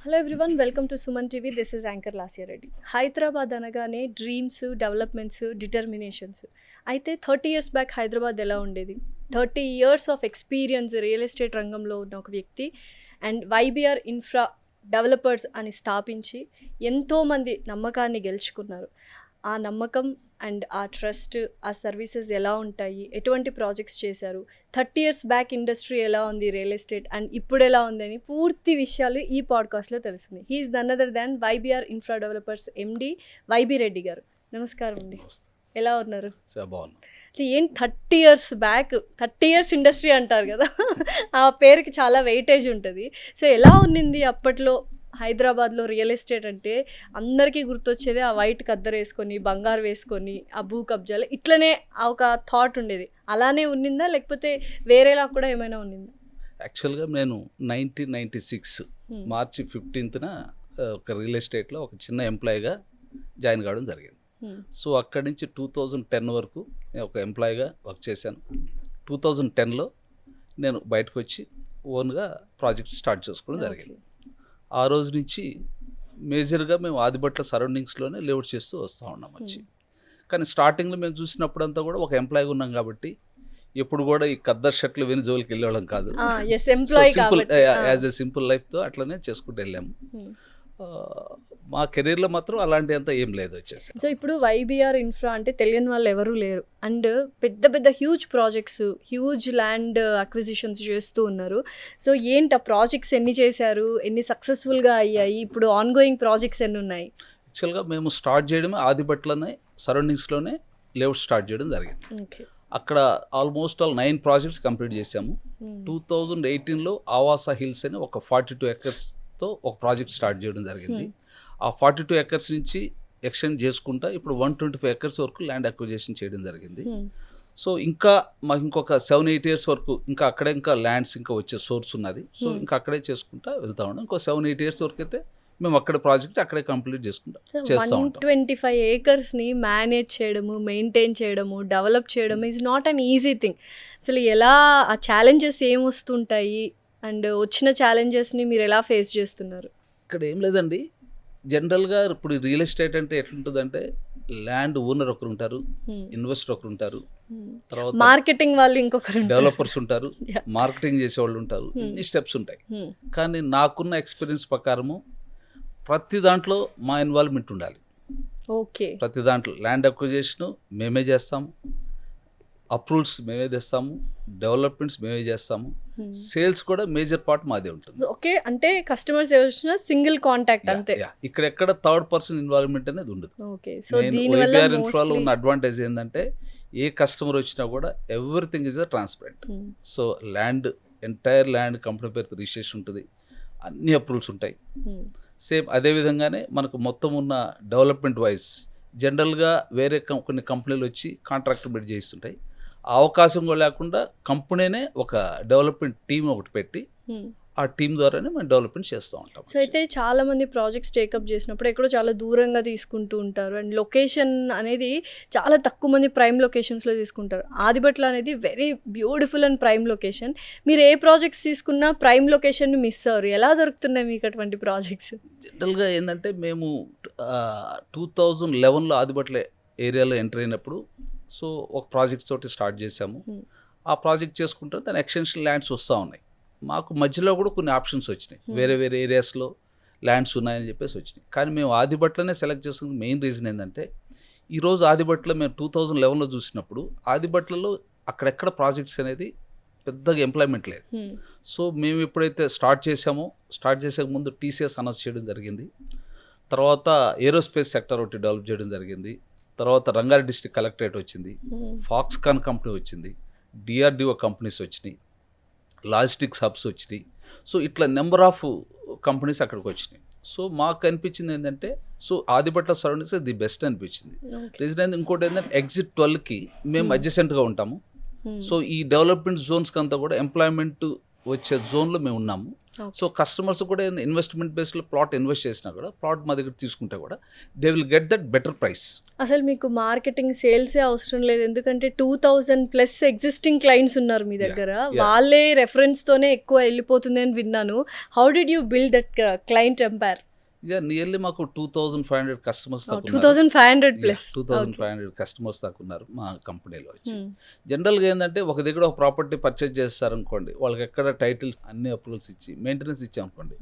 Hello everyone, welcome to Suman TV. This is anchor Lasya Reddy. Hyderabad అనగానే dreams, developments, determinations. అయితే 30 years back Hyderabad ఎలా ఉండేది? 30 years of experience real estate రంగంలో ఉన్న ఒక వ్యక్తి అండ్ వైబిఆర్ ఇన్ఫ్రా డెవలపర్స్ అని స్థాపించి ఎంతోమంది నమ్మకాన్ని గెలుచుకున్నారు. ఆ నమ్మకం అండ్ ఆ ట్రస్ట్, ఆ సర్వీసెస్ ఎలా ఉంటాయి, ఎటువంటి ప్రాజెక్ట్స్ చేశారు, 30 years బ్యాక్ ఇండస్ట్రీ ఎలా ఉంది రియల్ ఎస్టేట్ అండ్ ఇప్పుడు ఎలా ఉందని పూర్తి విషయాలు ఈ పాడ్కాస్ట్లో తెలుస్తుంది. He is none other than YBR infra developers MD YB Reddy గారు. నమస్కారం అండి, ఎలా ఉన్నారు? ఏం 30 years బ్యాక్, 30 years ఇండస్ట్రీ అంటారు కదా, ఆ పేరుకి చాలా వెయిటేజ్ ఉంటుంది. సో ఎలా ఉన్నింది అప్పట్లో హైదరాబాద్లో రియల్ ఎస్టేట్ అంటే? అందరికీ గుర్తొచ్చేది ఆ వైట్ కద్దర వేసుకొని, బంగారు వేసుకొని, ఆ భూ కబ్జాలు, ఇట్లనే ఒక థాట్ ఉండేది. అలానే ఉన్నిందా లేకపోతే వేరేలా కూడా ఏమైనా ఉన్నిందా? యాక్చువల్గా నేను 1996 మార్చి 15th ఒక రియల్ ఎస్టేట్లో ఒక చిన్న ఎంప్లాయీగా జాయిన్ కావడం జరిగింది. సో అక్కడి నుంచి 2010 వరకు నేను ఒక ఎంప్లాయీగా వర్క్ చేశాను. 2010లో నేను బయటకు వచ్చి ఓన్గా ప్రాజెక్ట్ స్టార్ట్ చేసుకోవడం జరిగింది. ఆ రోజు నుంచి మేజర్గా మేము ఆదిబట్ల సరౌండింగ్స్లోనే లేఅవుట్ చేస్తూ వస్తూ ఉన్నాం వచ్చి. కానీ స్టార్టింగ్లో మేము చూసినప్పుడంతా కూడా ఒక ఎంప్లాయీగా ఉన్నాం కాబట్టి ఎప్పుడు కూడా ఈ కద్దర్ షర్ట్లు విని జోలికి వెళ్ళేవాళ్ళం కాదు. యాజ్ ఎ సింపుల్ లైఫ్తో అట్లనే చేసుకుంటూ వెళ్ళాము. మా కెరీర్లో మాత్రం అలాంటి అంతా ఏం లేదు వచ్చేసి. సో ఇప్పుడు వైబిఆర్ ఇన్ఫ్రా అంటే తెలియని వాళ్ళు ఎవరూ లేరు. అండ్ పెద్ద పెద్ద huge projects, huge land acquisitions చేస్తూ ఉన్నారు. సో ఏంటి ఆ ప్రాజెక్ట్స్ ఎన్ని చేశారు, ఎన్ని సక్సెస్ఫుల్గా అయ్యాయి, ఇప్పుడు ఆన్గోయింగ్ ప్రాజెక్ట్స్ ఎన్ని ఉన్నాయి? యాక్చువల్గా మేము స్టార్ట్ చేయడమే ఆదిబట్లనే సరౌండింగ్స్లోనే లేఅవుట్ స్టార్ట్ చేయడం జరిగింది. అక్కడ ఆల్మోస్ట్ 9 ప్రాజెక్ట్స్ కంప్లీట్ చేశాము. 2018లో ఆవాస హిల్స్ అని ఒక 42 acres-తో ఒక ప్రాజెక్ట్ స్టార్ట్ చేయడం జరిగింది. ఆ 42 acres నుంచి ఎక్స్టెండ్ చేసుకుంటా ఇప్పుడు 125 acres వరకు ల్యాండ్ అక్విజిషన్ చేయడం జరిగింది. సో ఇంకా మాకు ఇంకొక 7-8 years వరకు ఇంకా అక్కడే ఇంకా ల్యాండ్స్ ఇంకా వచ్చే సోర్స్ ఉన్నది. సో ఇంకా అక్కడే చేసుకుంటా వెళ్తా ఉన్నాం. ఇంకో 7-8 years వరకు అయితే మేము అక్కడ ప్రాజెక్ట్ అక్కడే కంప్లీట్ చేసుకుంటాం, చేస్తూ ఉంటాం. 125 acres-ని మేనేజ్ చేయడము, మెయింటైన్ చేయడము, డెవలప్ చేయడం is not an easy thing. అసలు ఎలా ఆ ఛాలెంజెస్ ఏమొస్తుంటాయి అండ్ వచ్చిన ఛాలెంజెస్ని మీరు ఎలా ఫేస్ చేస్తున్నారు? ఇక్కడ ఏం లేదండి, జనరల్గా ఇప్పుడు రియల్ ఎస్టేట్ అంటే ఎట్లుంటుందంటే ల్యాండ్ ఓనర్ ఒకరు ఉంటారు, ఇన్వెస్టర్ ఒకరు ఉంటారు, తర్వాత మార్కెటింగ్ వాళ్ళు ఇంకొకరు, డెవలపర్స్ ఉంటారు, మార్కెటింగ్ చేసేవాళ్ళు ఉంటారు, ఇన్ని స్టెప్స్ ఉంటాయి. కానీ నాకున్న ఎక్స్పీరియన్స్ ప్రకారము ప్రతి దాంట్లో మా ఇన్వాల్వ్మెంట్ ఉండాలి. ఓకే, ప్రతి దాంట్లో ల్యాండ్ అక్విజిషన్ మేమే చేస్తాము, అప్రూవల్స్ మేమే తెస్తాము, డెవలప్మెంట్స్ మేమే చేస్తాము, సేల్స్ కూడా మేజర్ పార్ట్ మాదే ఉంటుంది. ఓకే, అంటే కస్టమర్స్ వచ్చిన సింగిల్ కాంటాక్ట్ అంతే. ఇక్కడ ఎక్కడ థర్డ్ పర్సన్ ఇన్వాల్వ్మెంట్ అనేది ఉండదు. ఓకే, సో దీనివల్ల వైబిఆర్ ఇన్ఫ్రాలో ఉన్న అడ్వాంటేజ్ ఏంటంటే ఏ కస్టమర్ వచ్చినా కూడా everything is transparent. So land entire land company పేరుతో రిజిస్ట్రేషన్ ఉంటుంది, అన్ని అప్రూవల్స్ ఉంటాయి. సేమ్ అదేవిధంగానే మనకు మొత్తం ఉన్న డెవలప్మెంట్ వైజ్ జనరల్గా వేరే కొన్ని కంపెనీలు వచ్చి కాంట్రాక్ట్ బిడ్ చేస్తుంటాయి. ఆ అవకాశం కూడా లేకుండా కంపెనీనే ఒక డెవలప్మెంట్ టీం ఒకటి పెట్టి ఆ టీం ద్వారానే మనం డెవలప్మెంట్ చేస్తూ ఉంటాం. సో అయితే చాలా మంది ప్రాజెక్ట్స్ టేకప్ చేసినప్పుడు ఎక్కడో చాలా దూరంగా తీసుకుంటూ ఉంటారు అండ్ లొకేషన్ అనేది చాలా తక్కువ మంది ప్రైమ్ లొకేషన్స్లో తీసుకుంటారు. ఆదిబట్ల అనేది very beautiful and prime location. మీరు ఏ ప్రాజెక్ట్స్ తీసుకున్నా ప్రైమ్ లొకేషన్ని మిస్ అవ్వరు. ఎలా దొరుకుతున్నాయి మీకు అటువంటి ప్రాజెక్ట్స్? జనరల్గా ఏంటంటే మేము 2011లో ఆదిబట్ల ఏరియాలో ఎంటర్ అయినప్పుడు సో ఒక ప్రాజెక్ట్ తోటి స్టార్ట్ చేసాము. ఆ ప్రాజెక్ట్ చేసుకుంటే దాని ఎక్స్టెన్షన్ ల్యాండ్స్ వస్తూ ఉన్నాయి. మాకు మధ్యలో కూడా కొన్ని ఆప్షన్స్ వచ్చినాయి, వేరే వేరే ఏరియాస్లో ల్యాండ్స్ ఉన్నాయని చెప్పేసి వచ్చినాయి. కానీ మేము ఆదిబట్లనే సెలెక్ట్ చేసుకున్న మెయిన్ రీజన్ ఏంటంటే ఈరోజు ఆదిబట్ల మేము 2011లో చూసినప్పుడు ఆదిబట్లలో అక్కడెక్కడ ప్రాజెక్ట్స్ అనేది పెద్దగా ఎంప్లాయ్మెంట్ లేదు. సో మేము ఎప్పుడైతే స్టార్ట్ చేసే ముందు టీసీఎస్ అనౌన్స్ చేయడం జరిగింది. తర్వాత ఏరోస్పేస్ సెక్టర్ ఒకటి డెవలప్ చేయడం జరిగింది. తర్వాత రంగారెడ్డి డిస్ట్రిక్ట్ కలెక్టరేట్ వచ్చింది, ఫాక్స్కాన్ కంపెనీ వచ్చింది, డిఆర్డిఓ కంపెనీస్ వచ్చినాయి, లాజిస్టిక్స్ హబ్స్ వచ్చినాయి. సో ఇట్లా నెంబర్ ఆఫ్ కంపెనీస్ అక్కడికి వచ్చినాయి. సో మాకు అనిపించింది ఏంటంటే so Adibatla surroundings the best అనిపించింది. రీజన్ ఏంటి, ఇంకోటి ఏంటంటే ఎగ్జిట్ 12కి మేము అడ్జసెంట్గా ఉంటాము. సో ఈ డెవలప్మెంట్ జోన్స్కి అంతా కూడా ఎంప్లాయ్మెంట్ వచ్చే జోన్లో మేము ఉన్నాము. సో కస్టమర్స్ కూడా ఇన్వెస్ట్మెంట్ బేస్లో ప్లాట్ ఇన్వెస్ట్ చేసినా కూడా ప్లాట్ మా దగ్గర తీసుకుంటే కూడా they will get that better price. అసలు మీకు మార్కెటింగ్ సేల్సే అవసరం లేదు, ఎందుకంటే 2000+ ఎగ్జిస్టింగ్ క్లయింట్స్ ఉన్నారు మీ దగ్గర. వాళ్ళే రెఫరెన్స్తోనే ఎక్కువ వెళ్ళిపోతుంది అని విన్నాను. How did you build that client empire? Nearly మాకు 2500 కస్టమర్స్ 2500+ కస్టమర్స్ దాకా ఉన్నారు మా కంపెనీలో వచ్చి. జనరల్గా ఏంటంటే ఒక దగ్గర ఒక ప్రాపర్టీ పర్చేజ్ చేస్తారనుకోండి, వాళ్ళకి ఎక్కడ టైటిల్స్ అన్ని అప్రూవల్స్ ఇచ్చి మెయింటెనెన్స్ ఇచ్చామనుకోండి,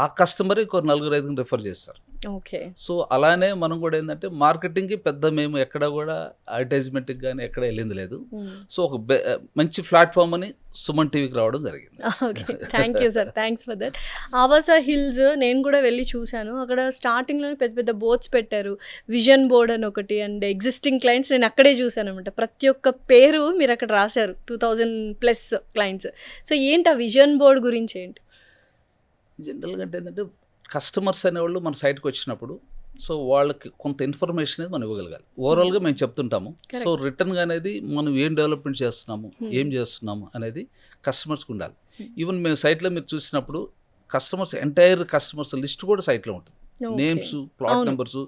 ఆ కస్టమర్ ఇంకో 4-5 రిఫర్ చేస్తారు. ఓకే. సో అలానే మనం కూడా ఏంటంటే మార్కెటింగ్కి పెద్ద మేము ఎక్కడ కూడా అడ్వర్టైజ్మెంట్కి కానీ ఎక్కడ వెళ్ళింది లేదు. సో ఒక మంచి ప్లాట్ఫామ్ అని సుమన్ టీవీకి రావడం జరిగింది. Okay, thank you sir, thanks for that. Awas hills నేను కూడా వెళ్ళి చూశాను. అక్కడ స్టార్టింగ్లోనే పెద్ద పెద్ద బోర్డ్స్ పెట్టారు, విజన్ బోర్డ్ అని ఒకటి, అండ్ ఎగ్జిస్టింగ్ క్లయింట్స్ నేను అక్కడే చూశాను అనమాట. ప్రతి ఒక్క పేరు మీరు అక్కడ రాశారు, 2000+ క్లయింట్స్. సో ఏంటి ఆ విజన్ బోర్డ్ గురించి ఏంటి? జనరల్గా అంటే ఏంటంటే కస్టమర్స్ అనేవాళ్ళు మన సైట్కి వచ్చినప్పుడు సో వాళ్ళకి కొంత ఇన్ఫర్మేషన్ అనేది మనం ఇవ్వగలగాలి. ఓవరాల్గా మేము చెప్తుంటాము. సో రిటర్న్గా అనేది మనం ఏం డెవలప్మెంట్ చేస్తున్నాము, ఏం చేస్తున్నాము అనేది కస్టమర్స్కి ఉండాలి. ఈవెన్ మేము సైట్లో మీరు చూసినప్పుడు కస్టమర్స్ ఎంటైర్ కస్టమర్స్ లిస్ట్ కూడా సైట్లో ఉంటుంది. నేమ్స్, ప్లాట్ నెంబర్స్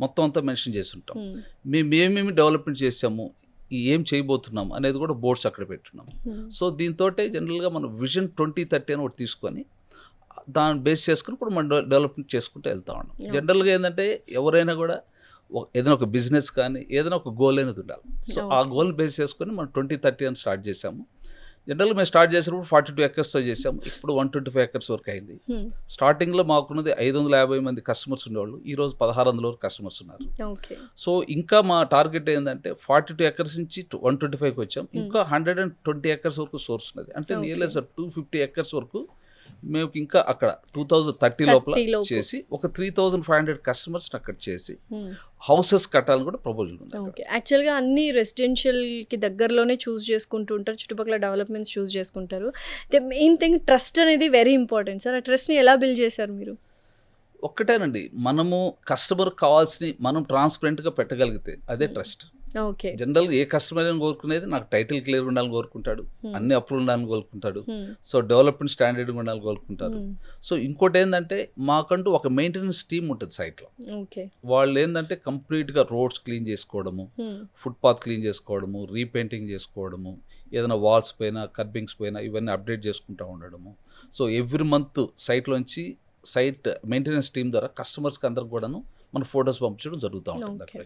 మొత్తం అంతా మెన్షన్ చేసి ఉంటాం. మేము ఏమేమి డెవలప్మెంట్ చేసాము, ఏం చేయబోతున్నాము అనేది కూడా బోర్డ్స్ అక్కడ పెట్టున్నాము. సో దీంతో జనరల్గా మనం విజన్ 2030 అని ఒకటి తీసుకొని దాన్ని బేస్ చేసుకుని ఇప్పుడు మనం డెవలప్మెంట్ చేసుకుంటూ వెళ్తా ఉన్నాం. జనరల్గా ఏంటంటే ఎవరైనా కూడా ఏదైనా ఒక బిజినెస్ కానీ ఏదైనా ఒక గోల్ అనేది ఉండాలి. సో ఆ గోల్ బేస్ చేసుకొని మనం 2030 అని స్టార్ట్ చేసాము. జనరల్గా మేము స్టార్ట్ చేసినప్పుడు 42 acresతో చేసాము. ఇప్పుడు 125 acres వరకు అయింది. స్టార్టింగ్లో మాకున్నది 550 మంది కస్టమర్స్ ఉండేవాళ్ళు, ఈరోజు 1600 వరకు కస్టమర్స్ ఉన్నారు. సో ఇంకా మా టార్గెట్ ఏంటంటే 42 acres నుంచి 125కి వచ్చాం. ఇంకా 120 acres వరకు సోర్స్ ఉన్నది. అంటే నియర్లీ 250 acres వరకు మేము ఇంకా అక్కడ 2030 లోపల చేసి ఒక 3500 కస్టమర్స్ అక్కడ చేసి హౌసెస్ కట్టాలని కూడా ప్రపోజల్ ఉంది. ఓకే, యాక్చువల్గా అన్ని రెసిడెన్షియల్కి దగ్గరలోనే చూస్ చేసుకుంటూ ఉంటారు, చుట్టుపక్కల డెవలప్మెంట్స్ చూస్ చేసుకుంటారు. మెయిన్ థింగ్ ట్రస్ట్ అనేది వెరీ ఇంపార్టెంట్ సార్. ఆ ట్రస్ట్ని ఎలా బిల్డ్ చేశారు మీరు? ఒక్కటేనండి, మనము కస్టమర్ కావాల్సిన మనం ట్రాన్స్పరెంట్గా పెట్టగలిగితే అదే ట్రస్ట్. ఓకే. జనరల్గా ఏ కస్టమర్ అని కోరుకునేది నాకు టైటిల్ క్లియర్ ఉండాలని కోరుకుంటాడు, అన్ని అప్రూవల్ ఉండాలని కోరుకుంటాడు, సో డెవలప్మెంట్ స్టాండర్డ్ ఉండాలని కోరుకుంటారు. సో ఇంకోటి ఏంటంటే మాకంటూ ఒక మెయింటెనెన్స్ టీమ్ ఉంటుంది సైట్లో. వాళ్ళు ఏంటంటే కంప్లీట్గా రోడ్స్ క్లీన్ చేసుకోవడము, ఫుట్పాత్ క్లీన్ చేసుకోవడము, రీపెయింటింగ్ చేసుకోవడము, ఏదైనా వాల్స్ పైన కర్బింగ్స్ పైన ఇవన్నీ అప్డేట్ చేసుకుంటూ ఉండడము. సో ఎవ్రీ మంత్ సైట్లోంచి సైట్ మెయింటెనెన్స్ టీమ్ ద్వారా కస్టమర్స్కి అందరికి కూడాను మన ఫొటోస్ పంపించడం జరుగుతూ ఉంటుంది.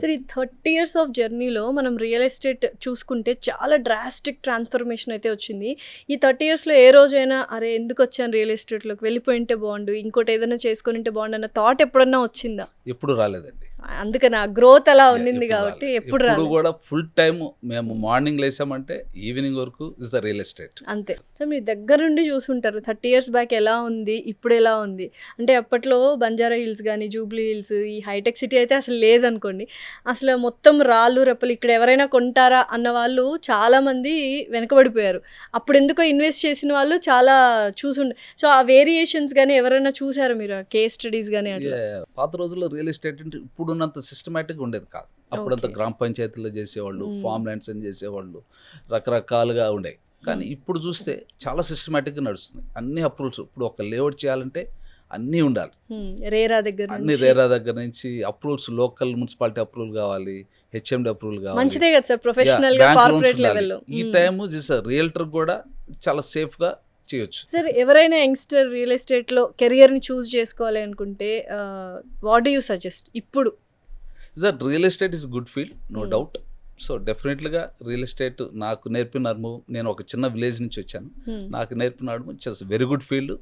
సరే, ఈ 30 years ఆఫ్ జర్నీలో మనం రియల్ ఎస్టేట్ చూసుకుంటే చాలా డ్రాస్టిక్ ట్రాన్స్ఫర్మేషన్ అయితే వచ్చింది. ఈ 30 yearsలో ఏ రోజైనా అరే ఎందుకు వచ్చాను రియల్ ఎస్టేట్లోకి, వెళ్ళిపోయింటే బాగుండు, ఇంకోటి ఏదైనా చేసుకొని ఉంటే బాగుండు అన్న థాట్ ఎప్పుడన్నా వచ్చిందా? ఎప్పుడు రాలేదండి. అందుకని ఆ గ్రోత్ అలా ఉండింది కాబట్టి ఎప్పుడు రాలేదు. కూడా ఫుల్ టైమ్ మేము మార్నింగ్ లేసామంటే ఈవినింగ్ వరకు ఇస్ ద రియల్ ఎస్టేట్ అంతే. సో మీ దగ్గర నుండి చూసుంటారు 30 years బ్యాక్ ఎలా ఉంది, ఇప్పుడు ఎలా ఉంది. అంటే అప్పట్లో బంజారా హిల్స్ కానీ జూబ్లీ హిల్స్, ఈ హైటెక్ సిటీ అయితే అసలు లేదనుకోండి. అసలు మొత్తం రాళ్ళు రెప్పలు, ఇక్కడ ఎవరైనా కొంటారా అన్న వాళ్ళు చాలామంది వెనకబడిపోయారు. అప్పుడు ఎందుకో ఇన్వెస్ట్ చేసిన వాళ్ళు చాలా చూసుండే. సో ఆ వేరియేషన్స్ కానీ ఎవరైనా చూసారు మీరు, కేస్ స్టడీస్ కానీ? అట్లా పాత రోజుల్లో రియల్ ఎస్టేట్ అంటే ఇప్పుడున్నంత సిస్టమేటిక్గా ఉండేది కాదు. అప్పుడంతా గ్రామ పంచాయతీలో చేసేవాళ్ళు, ఫామ్ ల్యాండ్స్ అని చేసేవాళ్ళు, రకరకాలుగా ఉండేవి. కానీ ఇప్పుడు చూస్తే చాలా సిస్టమేటిక్గా నడుస్తుంది. అన్ని అప్రూవల్స్, ఇప్పుడు ఒక లేఅవుట్ చేయాలంటే అన్నీ ఉండాలి. రేరా దగ్గర నుంచి అప్రూవల్స్, లోకల్ మున్సిపాలిటీ అప్రూవల్ కావాలి, హెచ్ఎండి అప్రూవల్ కావాలి. మంచిదే కదా సార్, ప్రొఫెషనల్ గా కార్పొరేట్ లెవెల్లో. ఈ టైం రియల్టర్ కూడా చాలా సేఫ్గా చేయొచ్చు. సార్, ఎవరైనా యంగ్స్టర్ రియల్ ఎస్టేట్లో కెరియర్ని చూస్ చేసుకోవాలి అనుకుంటే వాట్ డూ యూ సజెస్ట్ ఇప్పుడు? Sir, real estate is good field, no doubt. So డెఫినెట్లీగా రియల్ ఎస్టేట్ నాకు నేర్పిన అనుభవం, నేను ఒక చిన్న విలేజ్ నుంచి వచ్చాను, నాకు నేర్పిన అనుభవం ఇట్స్ వెరీ గుడ్ ఫీల్డ్.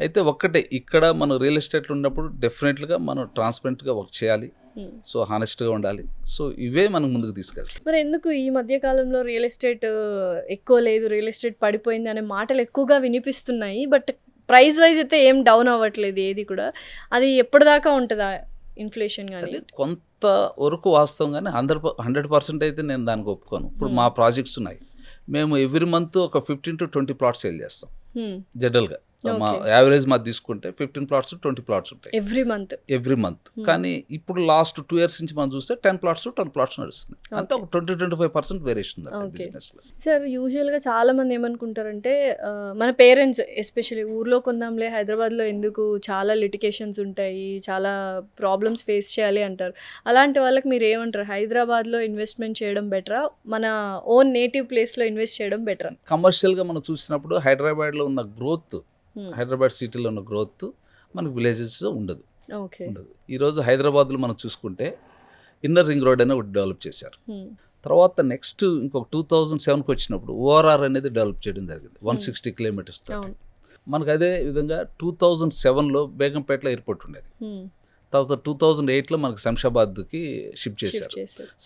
అయితే ఒక్కటే, ఇక్కడ మనం రియల్ ఎస్టేట్లో ఉన్నప్పుడు డెఫినెట్లీగా మనం ట్రాన్స్పరెంట్గా వర్క్ చేయాలి, సో హానెస్ట్గా ఉండాలి. సో ఇవే మనం ముందుకు తీసుకెళ్తాం. మరి ఎందుకు ఈ మధ్య కాలంలో రియల్ ఎస్టేట్ ఎక్కువ లేదు, రియల్ ఎస్టేట్ పడిపోయింది అనే మాటలు ఎక్కువగా వినిపిస్తున్నాయి, బట్ ప్రైస్ వైజ్ అయితే ఏం డౌన్ అవ్వట్లేదు ఏది కూడా. అది ఎప్పటిదాకా ఉంటుందా ఇన్ఫ్లేషన్? కానీ కొంత వరకు వాస్తవం, కానీ 100% అయితే నేను దానికి ఒప్పుకోను. ఇప్పుడు మా ప్రాజెక్ట్స్ ఉన్నాయి, మేము ఎవ్రీ మంత్ ఒక 15 to 20 plots సేల్ చేస్తాం జనరల్గా. మా Okay. యావరేజ్ మాది తీసుకుంటే 15 ప్లాట్స్ 20 ప్లాట్స్ ఉంటాయి ఎవ్రీ మంత్. కానీ ఇప్పుడు లాస్ట్ 2 years నుంచి మనం చూస్తే 10 ప్లాట్స్ 10 ప్లాట్స్ నడుస్తుంది. అంతా ఒక 20-25% వేరియేషన్ ఉంది Okay. బిజినెస్లో. సార్ యూజువల్గా చాలామంది ఏమనుకుంటారంటే మన పేరెంట్స్ ఎస్పెషల్లీ ఊర్లో కొందాంలే హైదరాబాద్లో ఎందుకు చాలా లిటికేషన్స్ ఉంటాయి, చాలా ప్రాబ్లమ్స్ ఫేస్ చేయాలి అంటారు. అలాంటి వాళ్ళకి మీరు ఏమంటారు? హైదరాబాద్లో ఇన్వెస్ట్మెంట్ చేయడం బెటరా, మన ఓన్ నేటివ్ ప్లేస్లో ఇన్వెస్ట్ చేయడం బెటరా? కమర్షియల్గా మనం చూసినప్పుడు హైదరాబాద్లో ఉన్న గ్రోత్, హైదరాబాద్ సిటీలో ఉన్న గ్రోత్ మనకు విలేజెస్ ఉండదు. ఓకే. ఈరోజు హైదరాబాద్లో మనం చూసుకుంటే ఇన్నర్ రింగ్ రోడ్ అనేది ఒకటి డెవలప్ చేశారు. తర్వాత నెక్స్ట్ ఇంకొక 2007కి వచ్చినప్పుడు ఓఆర్ఆర్ అనేది డెవలప్ చేయడం జరిగింది 160 కిలోమీటర్స్. మనకు అదే విధంగా 2007లో బేగంపేటలో ఎయిర్పోర్ట్ ఉండేది. తర్వాత 2008లో మనకు శంషాబాద్కి షిఫ్ట్ చేశారు.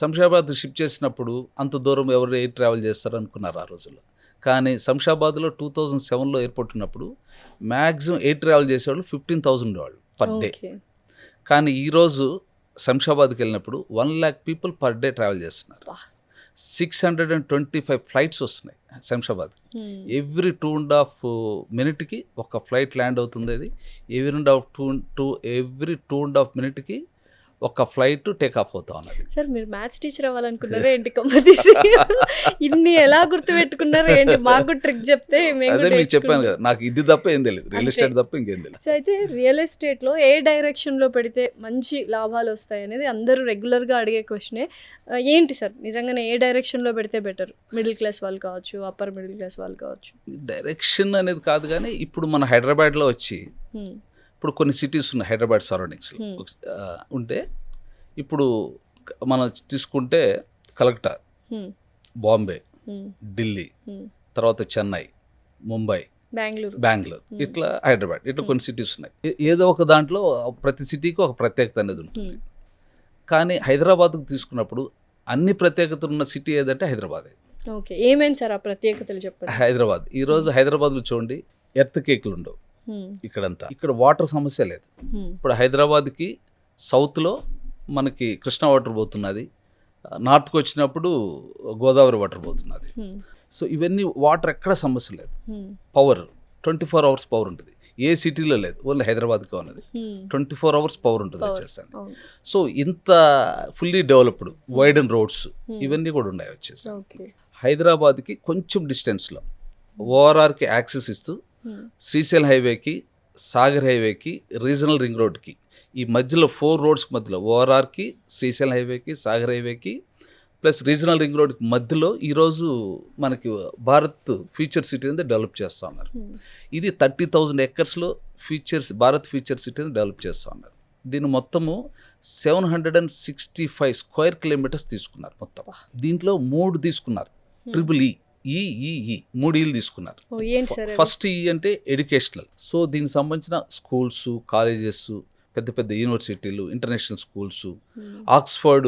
శంషాబాద్ షిఫ్ట్ చేసినప్పుడు అంత దూరం ఎవరు ఎయిర్ ట్రావెల్ చేస్తారు అనుకున్నారు ఆ రోజుల్లో. కానీ శంషాబాద్లో 2007లో ఎయిర్పోర్ట్ ఉన్నప్పుడు మ్యాక్సిమం ఎయిర్ ట్రావెల్ చేసేవాళ్ళు 15,000 ఉండేవాళ్ళు పర్ డే. కానీ ఈరోజు శంషాబాద్కి వెళ్ళినప్పుడు 1 lakh people per day travel చేస్తున్నారు. 625 ఫ్లైట్స్ వస్తున్నాయి శంషాబాద్. ఎవ్రీ 2.5 minutes ఒక ఫ్లైట్ ల్యాండ్ అవుతుంది. అది ఎవ్రీ 2.5 minutes ఒక ఫ్లైట్ టేక్ ఆఫ్ అవుతా ఉన్నది. సార్ మీరు మ్యాథ్స్ టీచర్ అవ్వాలనుకున్నారా ఏంటి? కంపెనీస్ ఇన్ని ఎలా గుర్తుపెట్టుకున్నారు ఏంటి? మాకు ట్రిక్ చెప్తే అదే మీకు చెప్పాను కదా, నాకు ఇది తప్ప ఏం తెలియదు, రియల్ ఎస్టేట్ తప్ప ఇంకేం తెలియదు. సో అయితే రియల్ ఎస్టేట్లో ఏ డైరెక్షన్లో పెడితే మంచి లాభాలు వస్తాయి అనేది అందరూ రెగ్యులర్గా అడిగే క్వశ్చనే. ఏంటి సార్ నిజంగానే ఏ డైరెక్షన్లో పెడితే బెటర్? మిడిల్ క్లాస్ వాళ్ళు కావచ్చు, అప్పర్ మిడిల్ క్లాస్ వాళ్ళు కావచ్చు. డైరెక్షన్ అనేది కాదు, కానీ ఇప్పుడు మన హైదరాబాద్లో వచ్చి ఇప్పుడు కొన్ని సిటీస్ ఉన్నాయి హైదరాబాద్ సరౌండింగ్స్లో ఉంటే, ఇప్పుడు మనం తీసుకుంటే కలకత్తా, బాంబే, ఢిల్లీ, తర్వాత చెన్నై, ముంబై, బెంగళూరు, ఇట్లా హైదరాబాద్, ఇట్లా కొన్ని సిటీస్ ఉన్నాయి. ఏదో ఒక దాంట్లో ప్రతి సిటీకి ఒక ప్రత్యేకత అనేది ఉంటుంది. కానీ హైదరాబాద్కు తీసుకున్నప్పుడు అన్ని ప్రత్యేకతలు ఉన్న సిటీ ఏదంటే హైదరాబాదే. ఓకే, ఏమేమి సార్ ఆ ప్రత్యేకతలు చెప్పండి. హైదరాబాద్ ఈరోజు హైదరాబాద్లో చూడండి, ఎర్త్ కేక్లు ఉండవు ఇక్కడంతా. ఇక్కడ వాటర్ సమస్య లేదు. ఇప్పుడు హైదరాబాద్కి సౌత్లో మనకి కృష్ణా వాటర్ పోతున్నది, నార్త్కి వచ్చినప్పుడు గోదావరి వాటర్ పోతున్నది. సో ఇవన్నీ వాటర్ ఎక్కడ సమస్య లేదు. పవర్ 24 hours పవర్ ఉంటుంది. ఏ సిటీలో లేదు, ఓన్లీ హైదరాబాద్కే ఉన్నది. 24 hours పవర్ ఉంటుంది వచ్చేసాను. సో ఇంత ఫుల్లీ డెవలప్డ్ వైడెన్ రోడ్స్ ఇవన్నీ కూడా ఉన్నాయి వచ్చేసాను. హైదరాబాద్కి కొంచెం డిస్టెన్స్లో ఓఆర్ఆర్కి యాక్సెస్ ఇస్తూ శ్రీశైలం హైవేకి, సాగర్ హైవేకి, రీజనల్ రింగ్ రోడ్కి, ఈ మధ్యలో 4 roads మధ్యలో ఓఆర్ఆర్కి, శ్రీశైలం హైవేకి, సాగర్ హైవేకి ప్లస్ రీజనల్ రింగ్ రోడ్కి మధ్యలో ఈరోజు మనకి భారత్ ఫ్యూచర్ సిటీ అనేది డెవలప్ చేస్తూ ఉన్నారు. ఇది 30,000 acres భారత్ ఫ్యూచర్ సిటీని డెవలప్ చేస్తూ ఉన్నారు. దీని మొత్తము 765 square kilometers తీసుకున్నారు మొత్తం. దీంట్లో 3 తీసుకున్నారు, EEE 3 ఈలు తీసుకున్నారు. ఫస్ట్ ఈ అంటే ఎడ్యుకేషనల్. సో దీనికి సంబంధించిన స్కూల్స్, కాలేజెస్, పెద్ద పెద్ద యూనివర్సిటీలు, ఇంటర్నేషనల్ స్కూల్స్, ఆక్స్ఫర్డ్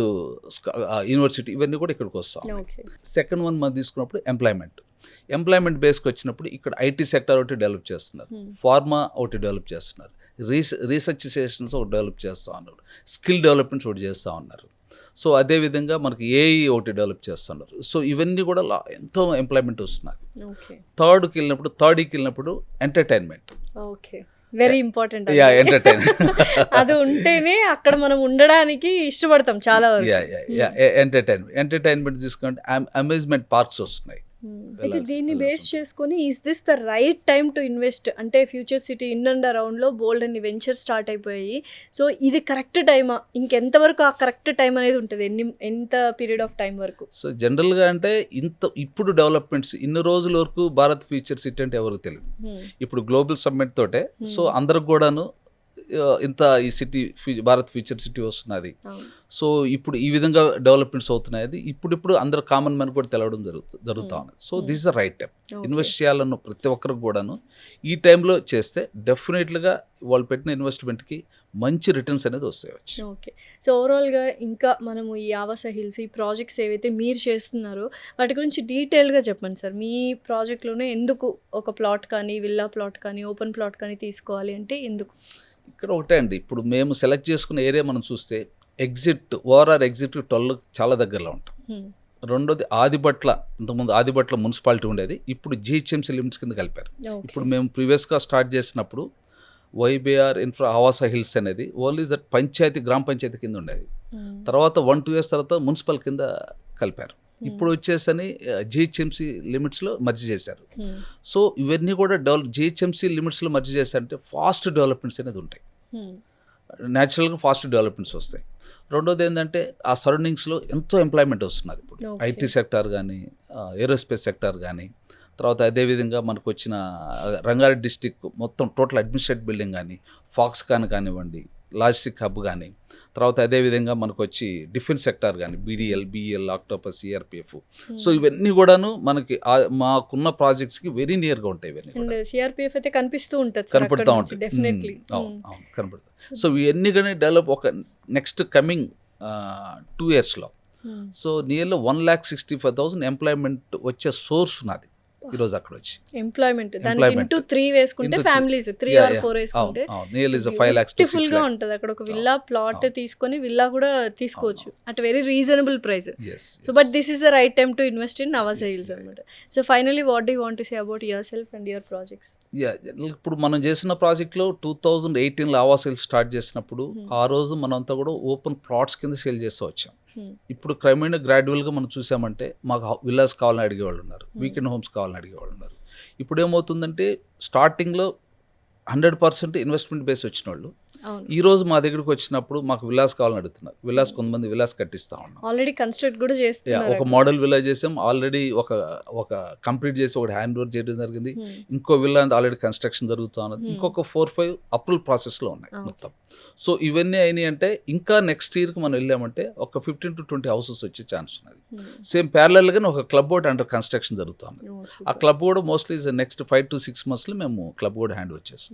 యూనివర్సిటీ, ఇవన్నీ కూడా ఇక్కడికి వస్తాం. సెకండ్ వన్ మనం తీసుకున్నప్పుడు ఎంప్లాయ్మెంట్ బేస్కి వచ్చినప్పుడు ఇక్కడ ఐటీ సెక్టర్ ఒకటి డెవలప్ చేస్తున్నారు, ఫార్మా ఒకటి డెవలప్ చేస్తున్నారు, రీసెర్చ్ స్టేషన్స్ ఒకటి డెవలప్ చేస్తూ ఉన్నారు, స్కిల్ డెవలప్మెంట్స్ ఒకటి చేస్తూ ఉన్నారు. సో అదేవిధంగా మనకి ఏఈ ఒకటి డెవలప్ చేస్తున్నారు. సో ఇవన్నీ కూడా ఎంతో ఎంప్లాయ్మెంట్ వస్తున్నారు. థర్డ్కి వెళ్ళినప్పుడు ఎంటర్టైన్మెంట్ వెరీ ఇంపార్టెంట్. అది ఉంటేనే అక్కడ మనం ఉండడానికి ఇష్టపడతాం చాలా వరకు. ఎంటర్టైన్మెంట్ తీసుకుంటే అమ్యూజ్మెంట్ పార్క్స్ వస్తున్నాయి. అయితే దీన్ని బేస్ చేసుకొని is this the right time to invest? అంటే ఫ్యూచర్ సిటీ ఇన్ అండ్ అరౌండ్లో బోల్డ్ అన్ని వెంచర్ స్టార్ట్ అయిపోయాయి. సో ఇది కరెక్ట్ టైమా? ఇంకెంతవరకు ఆ కరెక్ట్ టైం అనేది ఉంటుంది? ఎంత పీరియడ్ ఆఫ్ టైం వరకు? సో జనరల్గా అంటే ఇప్పుడు డెవలప్మెంట్స్ ఇన్ని రోజుల వరకు భారత్ ఫ్యూచర్ సిటీ అంటే ఎవరికి తెలియదు. ఇప్పుడు గ్లోబల్ సమ్మిట్ తోటే సో అందరికి కూడాను ఇంత ఈ సిటీ భారత్ ఫ్యూచర్ సిటీ వస్తున్నది. సో ఇప్పుడు ఈ విధంగా డెవలప్మెంట్స్ అవుతున్నాయి. ఇప్పుడు అందరు కామన్ మ్యాన్ కూడా తెలవడం జరుగుతూ ఉన్నది. So this is the right time. Invest చేయాలన్న ప్రతి ఒక్కరికి కూడాను ఈ టైంలో చేస్తే డెఫినెట్లీగా వాళ్ళు పెట్టిన ఇన్వెస్ట్మెంట్కి మంచి రిటర్న్స్ అనేది వస్తాయి. ఓకే, సో ఓవరాల్గా ఇంకా మనము ఈ ఆవాస హిల్స్ ఈ ప్రాజెక్ట్స్ ఏవైతే మీరు చేస్తున్నారో వాటి గురించి డీటెయిల్గా చెప్పండి సార్. మీ ప్రాజెక్ట్లోనే ఎందుకు ఒక ప్లాట్ కానీ, విల్లా ప్లాట్ కానీ, ఓపెన్ ప్లాట్ కానీ తీసుకోవాలి అంటే ఎందుకు? ఇక్కడ ఒకటే అండి, ఇప్పుడు మేము సెలెక్ట్ చేసుకున్న ఏరియా మనం చూస్తే ఓఆర్ఆర్ ఎగ్జిట్ 12 చాలా దగ్గరలో ఉంటాం. రెండోది ఆదిబట్ల, ఇంతకుముందు ఆదిబట్ల మున్సిపాలిటీ ఉండేది, ఇప్పుడు జిహెచ్ఎంసీ లిమిట్స్ కింద కలిపారు. ఇప్పుడు మేము ప్రీవియస్గా స్టార్ట్ చేసినప్పుడు వైబీఆర్ ఇన్ఫ్రా ఆవాస హిల్స్ అనేది ఓన్లీ దట్ పంచాయతీ, గ్రామ పంచాయతీ కింద ఉండేది. తర్వాత 1-2 years తర్వాత మున్సిపల్ కింద కలిపారు. ఇప్పుడు వచ్చేసని జిహెచ్ఎంసీ లిమిట్స్లో మర్జ్ చేశారు. సో ఇవన్నీ కూడా జిహెచ్ఎంసీ లిమిట్స్లో మర్జ్ చేశారంటే ఫాస్ట్ డెవలప్మెంట్స్ అనేది ఉంటాయి, న్యాచురల్గా ఫాస్ట్ డెవలప్మెంట్స్ వస్తాయి. రెండోది ఏంటంటే ఆ సరౌండింగ్స్లో ఎంతో ఎంప్లాయ్మెంట్ వస్తున్నది. ఇప్పుడు ఐటీ సెక్టార్ కానీ, ఏరోస్పేస్ సెక్టార్ కానీ, తర్వాత అదేవిధంగా మనకు వచ్చిన రంగారెడ్డి డిస్టిక్ మొత్తం టోటల్ అడ్మినిస్ట్రేటివ్ బిల్డింగ్ కానీ, ఫాక్స్కాన్ కానివ్వండి, లాజిస్టిక్ హబ్ కానీ, తర్వాత అదేవిధంగా మనకు వచ్చి డిఫెన్స్ సెక్టార్ కానీ, BDL, BL, octopus, CRPF. So ఇవన్నీ కూడాను మనకి మాకున్న ప్రాజెక్ట్స్కి వెరీ నియర్గా ఉంటాయి. ఇవన్నీ సిఆర్పిఎఫ్ అయితే కనిపిస్తూ ఉంటుంది, కనపడుతూ ఉంటాయి. డెఫినెట్లీ కనపడుతుంది. సో ఇవన్నీ కానీ డెవలప్ ఒక నెక్స్ట్ కమింగ్ 2 yearsలో సో నియర్లీ 1,65,000 ఎంప్లాయ్మెంట్ వచ్చే సోర్స్ ఉన్నది ఈరోజు అక్కడ వచ్చి. ఎంప్లాయ్మెంట్ దానికి ఇంటూ 3 వేసుకుంటే ఫ్యామిలీస్ 3 or 4 వేసుకుంటే బ్యూటిఫుల్ గా ఉంటుంది. అక్కడ ఒక విల్లా ప్లాట్ తీసుకొని విల్లా కూడా తీసుకోవచ్చు at very reasonable price. So but this is the right time to invest in Avasa Hills అన్నమాట. So finally what do you want to say about yourself and your projects? ఇప్పుడు మనం చేసిన ప్రాజెక్ట్లో 2018లో ఆవాస hills start చేసినప్పుడు ఆ రోజు మనంతా కూడా ఓపెన్ ప్లాట్స్ కింద సేల్ చేస్తూ వచ్చాం. ఇప్పుడు క్రమేణా గ్రాడ్యువల్గా మనం చూసామంటే మాకు విల్లాస్ కావాలని అడిగేవాళ్ళు ఉన్నారు, వీకెండ్ హోమ్స్ కావాలని అడిగేవాళ్ళు ఉన్నారు. ఇప్పుడు ఏమవుతుందంటే స్టార్టింగ్లో 100% ఇన్వెస్ట్మెంట్ బేస్ వచ్చిన వాళ్ళు ఈ రోజు మా దగ్గరికి వచ్చినప్పుడు మాకు విల్లాస్ కావాలని అడుగుతున్నారు. విల్లాస్ కొంతమంది విల్లాస్ కట్టిస్తా ఉన్నాం, ఆల్రెడీ కన్స్ట్రక్ట్ కూడా చేస్తున్నారు. ఒక మోడల్ విల్లా చేసాం ఆల్రెడీ, ఒక కంప్లీట్ చేసి ఒకటి హ్యాండ్ ఓవర్ చేయడం జరిగింది. ఇంకో విల్లా ఆల్రెడీ కన్స్ట్రక్షన్ జరుగుతూ ఉన్నది. ఇంకొక 4-5 అప్రూవల్ ప్రాసెస్లో ఉన్నాయి మొత్తం. సో ఇవన్నీ అయినాయి అంటే ఇంకా నెక్స్ట్ ఇయర్కి మనం వెళ్ళామంటే ఒక 15 to 20 houses వచ్చే ఛాన్స్ ఉన్నది. సేమ్ ప్యారలల్గానే ఒక క్లబ్ బోర్డ్ అండర్ కన్స్ట్రక్షన్ జరుగుతుంది. ఆ క్లబ్ కూడా మోస్ట్లీ నెక్స్ట్ 5 to 6 monthsలో మేము క్లబ్ బోర్డ్ హ్యాండ్ ఓవర్ చేస్తున్నాం.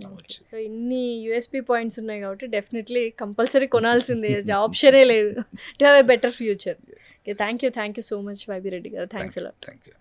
సో ఇన్ని యూఎస్పీ పాయింట్స్ ఉన్నాయి కాబట్టి డెఫినెట్లీ కంపల్సరీ కొనాల్సిందే, ఆప్షనే లేదు to have a better future. Thank you so much YB Reddy గారు. Thanks a lot. Thank you.